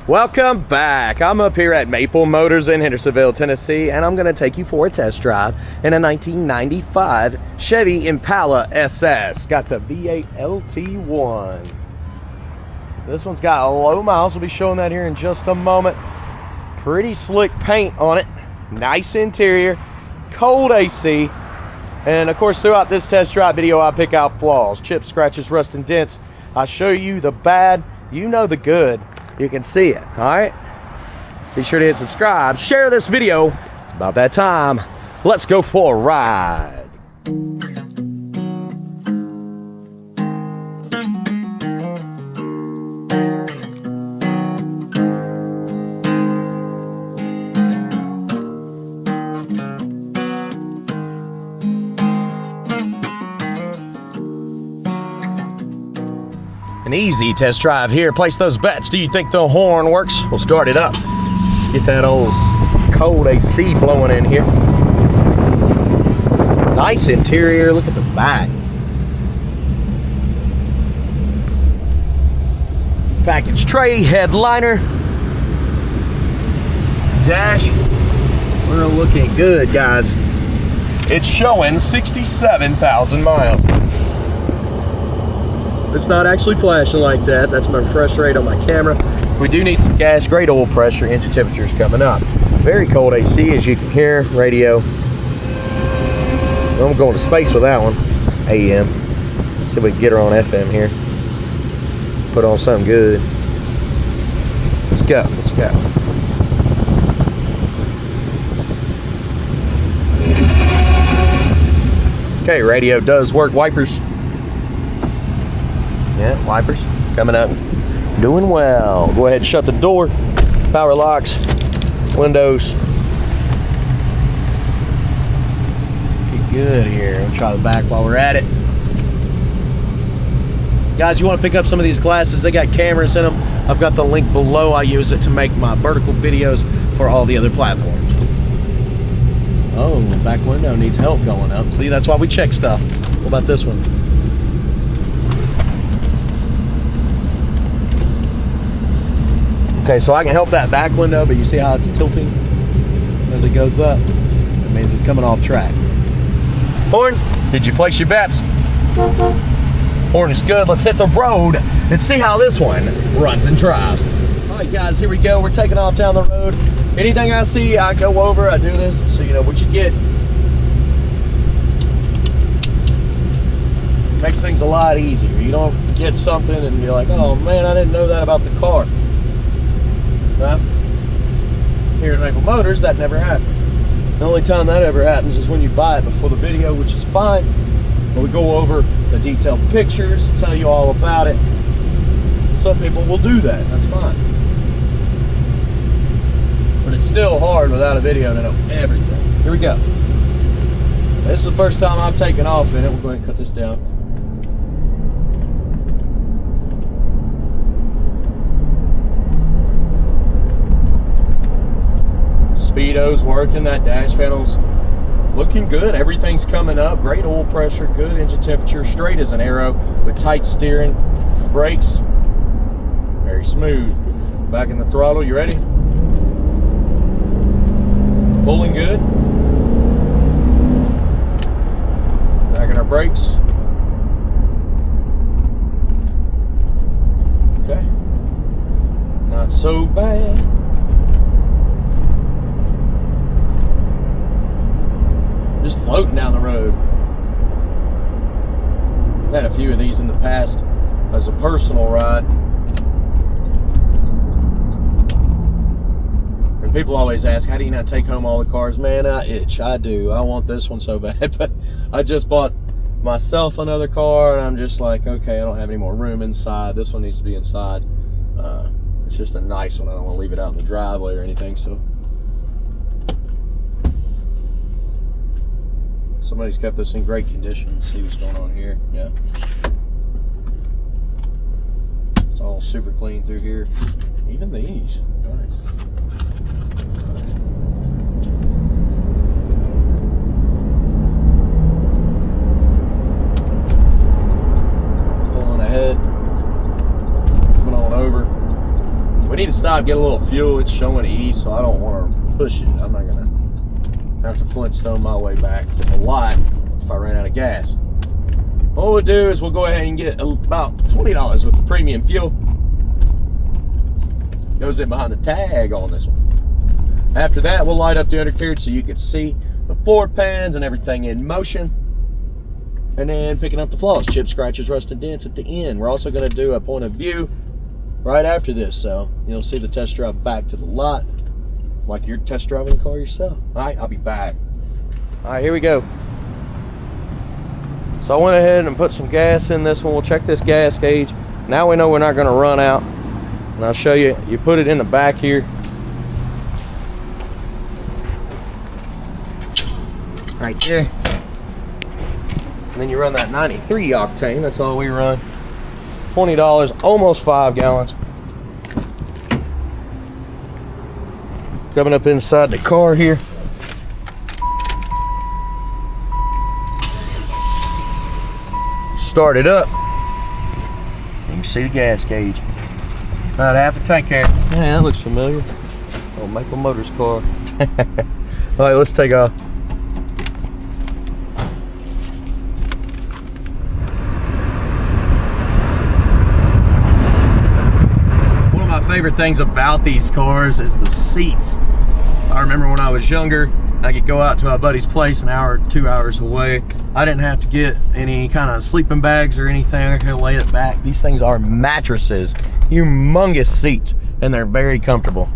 Welcome back. I'm up here at Maple Motors in Hendersonville, Tennessee, and I'm going to take you for a test drive in a 1995 Chevy Impala SS. Got the V8 LT1. This one's got low miles. We'll be showing that here in just a moment. Pretty slick paint on it. Nice interior. Cold AC. And of course, throughout this test drive video, I pick out flaws, chips, scratches, rust, and dents. I show you the bad, you know the good. You can see it, all right? Be sure to hit subscribe, share this video. It's about that time. Let's go for a ride. An easy test drive here. Place those bets. Do you think the horn works? We'll start it up. Get that old cold AC blowing in here. Nice interior. Look at the back. Package tray, headliner. Dash. We're looking good, guys. It's showing 67,000 miles. It's not actually flashing like that. That's my refresh rate on my camera. We do need some gas, great oil pressure, engine temperatures coming up. Very cold AC, as you can hear. Radio. I'm going to space with that one. AM. See if we can get her on FM here. Put on something good. Let's go. Let's go. Okay, radio does work. Wipers. Yeah, wipers coming up, doing well. Go ahead and shut the door. Power locks, windows. Get good here. We'll try the back while we're at it. Guys, you want to pick up some of these glasses? They got cameras in them. I've got the link below. I use it to make my vertical videos for all the other platforms. Oh, the back window needs help going up. See, that's why we check stuff. What about this one? Okay, so I can help that back window, but you see how it's tilting as it goes up? That means it's coming off track. Horn, did you place your bets? Horn is good. Let's hit the road and see how this one runs and drives. All right, guys, here we go. We're taking off down the road. Anything I see, I go over, I do this, so you know what you get. Makes things a lot easier. You don't get something and you're like, oh man, I didn't know that about the car. Well, here at Maple Motors, that never happens. The only time that ever happens is when you buy it before the video, which is fine. But we go over the detailed pictures, tell you all about it. Some people will do that, that's fine. But it's still hard without a video to know everything. Here we go. This is the first time I've taken off in it. We'll go ahead and cut this down. Speedo's working, that dash panel's looking good. Everything's coming up. Great oil pressure, good engine temperature, straight as an arrow with tight steering. Brakes, very smooth. Back in the throttle, you ready? Pulling good. Back in our brakes. Okay. Not so bad. Just floating down the road. I've had a few of these in the past as a personal ride. And people always ask, how do you not take home all the cars? Man, I itch. I do. I want this one so bad. But I just bought myself another car and I'm just like, okay, I don't have any more room inside. This one needs to be inside. It's just a nice one. I don't want to leave it out in the driveway or anything. So somebody's kept this in great condition. Let's see what's going on here. Yeah. It's all super clean through here. Even these. Nice. stop, get a little fuel. It's showing E, so I don't want to push it. I'm not gonna have to Flintstone my way back to the lot if I ran out of gas. What we'll do is we'll go ahead and get about $20 with the premium fuel. Goes in behind the tag on this one. After that, we'll light up the undercarriage so you can see the floor pans and everything in motion. And then picking up the flaws, chips, scratches, rust, and dents at the end. We're also going to do a point of view right after this, so you'll see the test drive back to the lot like you're test driving the car yourself. All right, I'll be back. All right, here we go. So I went ahead and put some gas in this one. We'll check this gas gauge. Now we know we're not going to run out. And I'll show you, you put it in the back here. Right there. And then you run that 93 octane, that's all we run. $20, almost 5 gallons. Coming up inside the car here. Start it up. You can see the gas gauge. About half a tank there. Yeah, that looks familiar. Oh, Maple Motors car. All right, let's take off. One of my favorite things about these cars is the seats. I remember when I was younger, I could go out to a buddy's place an hour, 2 hours away. I didn't have to get any kind of sleeping bags or anything. I could lay it back. These things are mattresses, humongous seats, and they're very comfortable.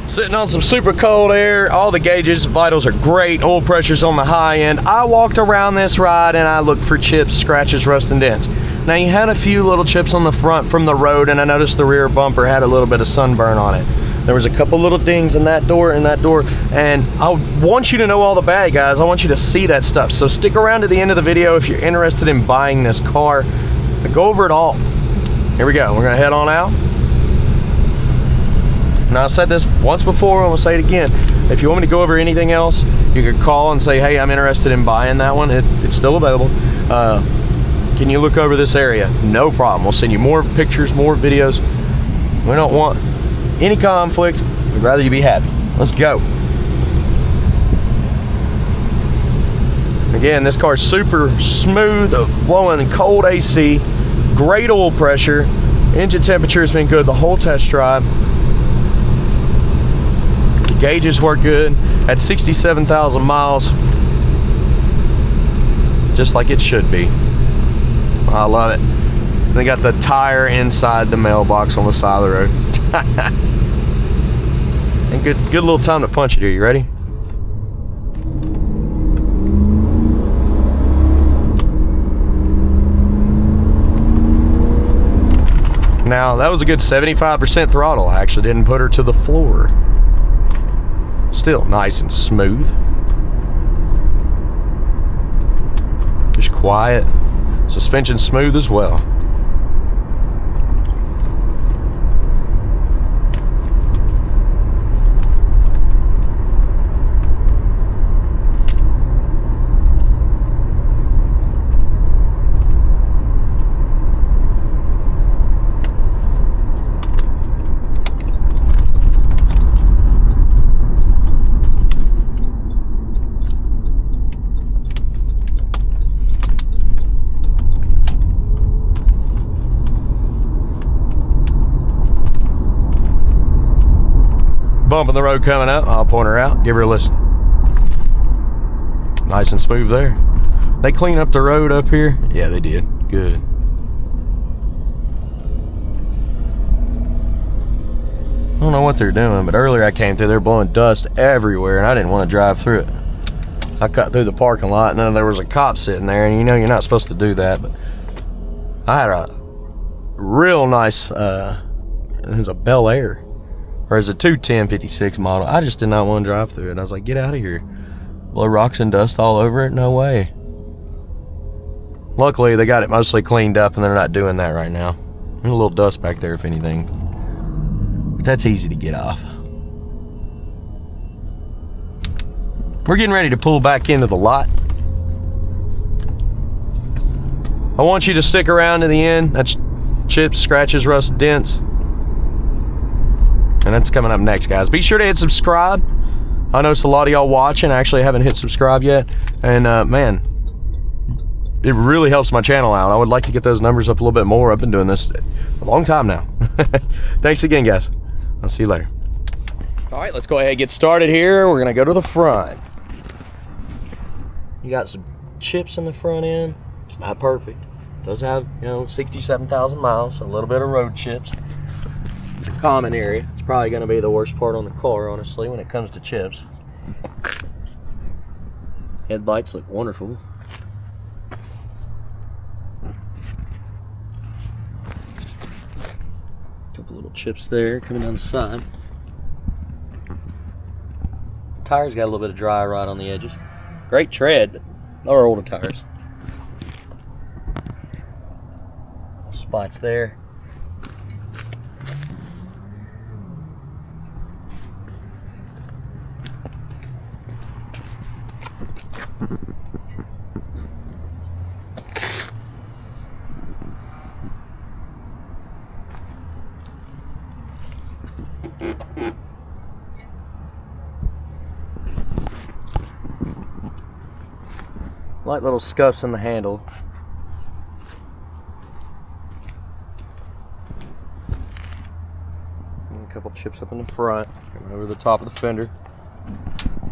Sitting on some super cold air. All the gauges, vitals are great. Oil pressure's on the high end. I walked around this ride and I looked for chips, scratches, rust, and dents. Now you had a few little chips on the front from the road, and I noticed the rear bumper had a little bit of sunburn on it. There was a couple little dings in that door and that door, and I want you to know all the bad, guys. I want you to see that stuff. So stick around to the end of the video if you're interested in buying this car. Go over it all. Here we go. We're gonna head on out. Now, I've said this once before, I'm gonna say it again. If you want me to go over anything else, you could call and say, hey, I'm interested in buying that one. It's still available. Can you look over this area? No problem. We'll send you more pictures, more videos. We don't want any conflict. We'd rather you be happy. Let's go. Again, this car's super smooth, blowing cold AC, great oil pressure, engine temperature has been good the whole test drive. The gauges work good at 67,000 miles, just like it should be. I love it. They got the tire inside the mailbox on the side of the road. And good little time to punch it here. You ready? Now that was a good 75% throttle. I actually didn't put her to the floor. Still nice and smooth. Just quiet. Suspension smooth as well. Bump in the road coming up. I'll point her out, give her a listen. Nice and smooth there. They clean up the road up here? Yeah, they did. Good. I don't know what they're doing, but earlier I came through, they're blowing dust everywhere, and I didn't want to drive through it. I cut through the parking lot, and then there was a cop sitting there, and you know you're not supposed to do that, but I had a real nice, it was a Bel Air. Or is a 21056 model. I just did not want to drive through it. I was like, get out of here. Blow rocks and dust all over it? No way. Luckily, they got it mostly cleaned up and they're not doing that right now. There's a little dust back there, if anything. But that's easy to get off. We're getting ready to pull back into the lot. I want you to stick around to the end. That's chips, scratches, rust, dents. And that's coming up next, guys. Be sure to hit subscribe. I noticed a lot of y'all watching actually haven't hit subscribe yet. And man, it really helps my channel out. I would like to get those numbers up a little bit more. I've been doing this a long time now. Thanks again, guys. I'll see you later. All right, let's go ahead and get started here. We're gonna go to the front. You got some chips in the front end. It's not perfect. It does have, 67,000 miles, a little bit of road chips. It's a common area. It's probably going to be the worst part on the car, honestly, when it comes to chips. Headlights look wonderful. Couple little chips there coming down the side. The tires got a little bit of dry rot on the edges. Great tread, but they're older tires. Spots there. Light little scuffs in the handle. And a couple chips up in the front, coming over the top of the fender.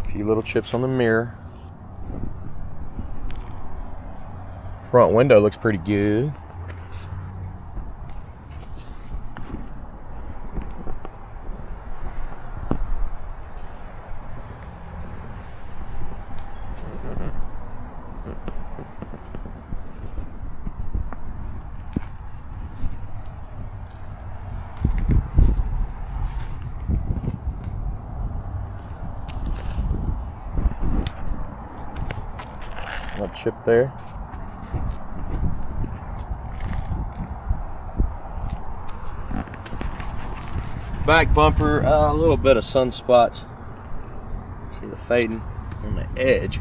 A few little chips on the mirror. Front window looks pretty good. chip there. Back bumper, a little bit of sunspots. See the fading on the edge.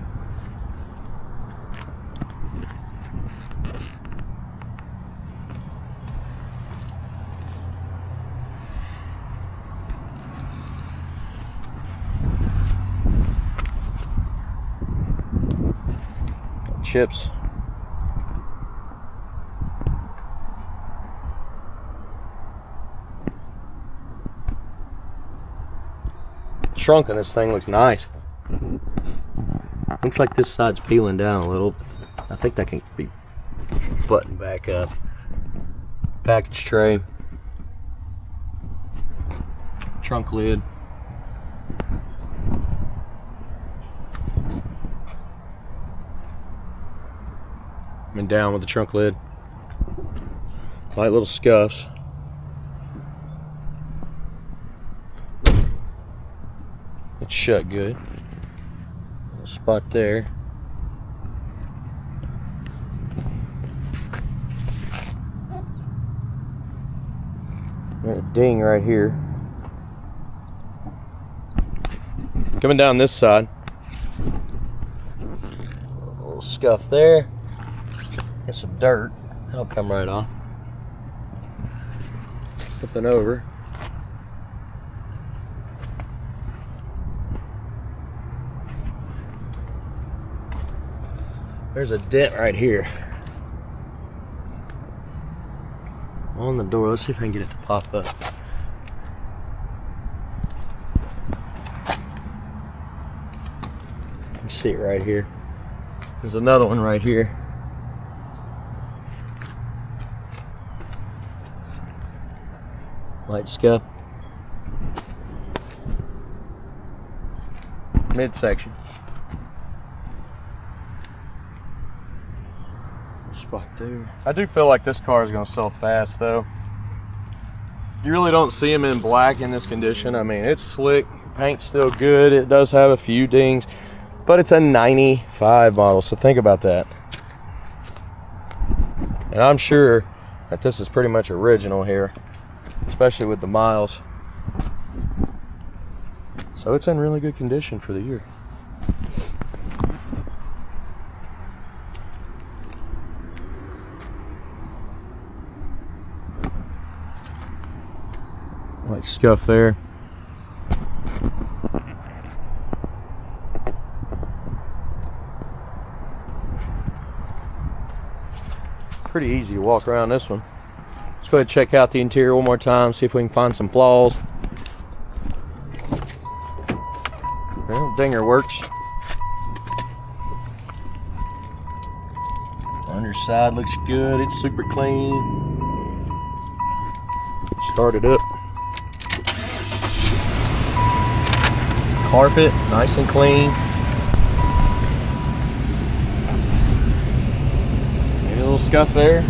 Chips. Trunk on this thing looks nice. Looks like this side's peeling down a little. I think that can be buttoned back up. Package tray. Trunk lid. And down with the trunk lid. Light little scuffs. It's shut good. Little spot there. And a ding right here. Coming down this side. A little scuff there. Get some dirt. That'll come right off. Flipping over. There's a dent right here on the door. Let's see if I can get it to pop up. You can see it right here. There's another one right here. Light scuff. Midsection. Spot there. I do feel like this car is going to sell fast though. You really don't see them in black in this condition. I mean, it's slick, paint's still good, it does have a few dings, but it's a 95 model, so think about that. And I'm sure that this is pretty much original here, especially with the miles. So it's in really good condition for the year. Light scuff there. Pretty easy to walk around this one. Let's go ahead and check out the interior one more time, see if we can find some flaws. Well, dinger works. Underside looks good, it's super clean. Start it up. Carpet, nice and clean. Maybe a little scuff there.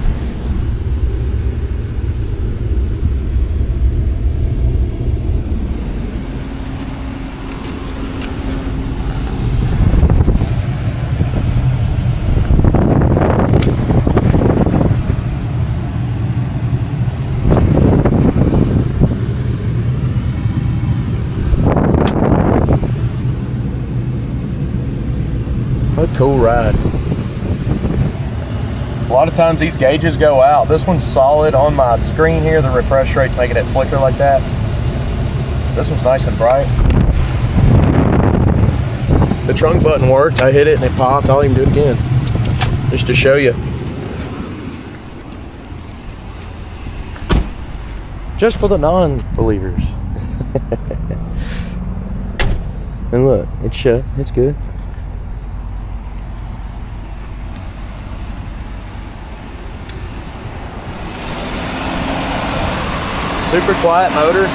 What a cool ride. A lot of times these gauges go out. This one's solid on my screen here. The refresh rate's making it flicker like that. This one's nice and bright. The trunk button worked. I hit it and it popped. I'll even do it again, just to show you. Just for the non-believers. And look, it's shut. It's good. Super quiet motor.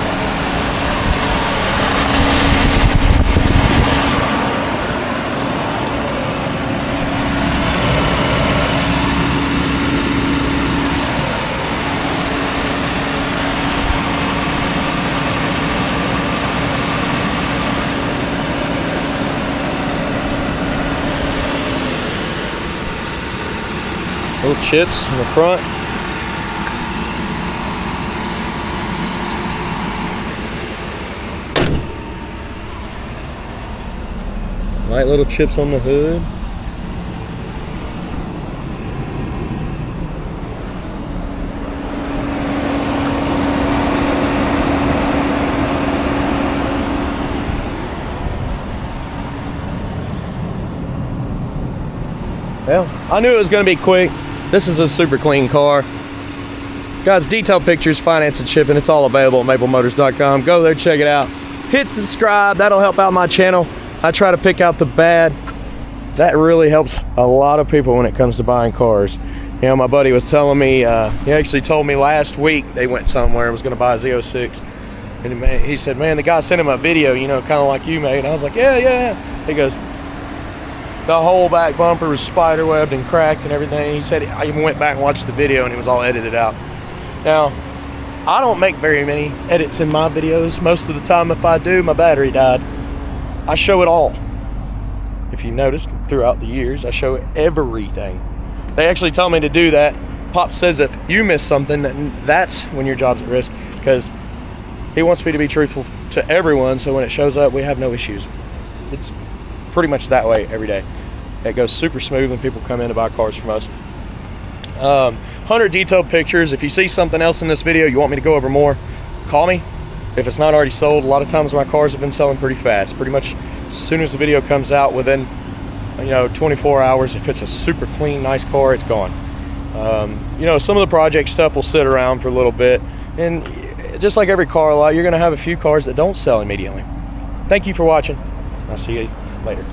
chips in the front. Light little chips on the hood. Well, I knew it was going to be quick. This is a super clean car. Guys, detailed pictures, finance and shipping, it's all available at maplemotors.com. Go there, check it out. Hit subscribe, that'll help out my channel. I try to pick out the bad. That really helps a lot of people when it comes to buying cars. You know, my buddy was telling me, he actually told me last week they went somewhere, was going to buy a Z06. And he said, man, the guy sent him a video, you know, kind of like you made. And I was like, yeah. He goes, the whole back bumper was spider webbed and cracked and everything. He said, I even went back and watched the video and it was all edited out. Now, I don't make very many edits in my videos. Most of the time, if I do, my battery died. I show it all. If you noticed throughout the years, I show everything. They actually tell me to do that. Pop says if you miss something, that's when your job's at risk, because he wants me to be truthful to everyone, so when it shows up, we have no issues. It's pretty much that way every day. It goes super smooth when people come in to buy cars from us. 100 detailed pictures. If you see something else in this video you want me to go over more, call me. If it's not already sold, a lot of times my cars have been selling pretty fast. Pretty much as soon as the video comes out, within 24 hours, if it's a super clean, nice car, it's gone. Some of the project stuff will sit around for a little bit, and just like every car lot, you're going to have a few cars that don't sell immediately. Thank you for watching. I'll see you later.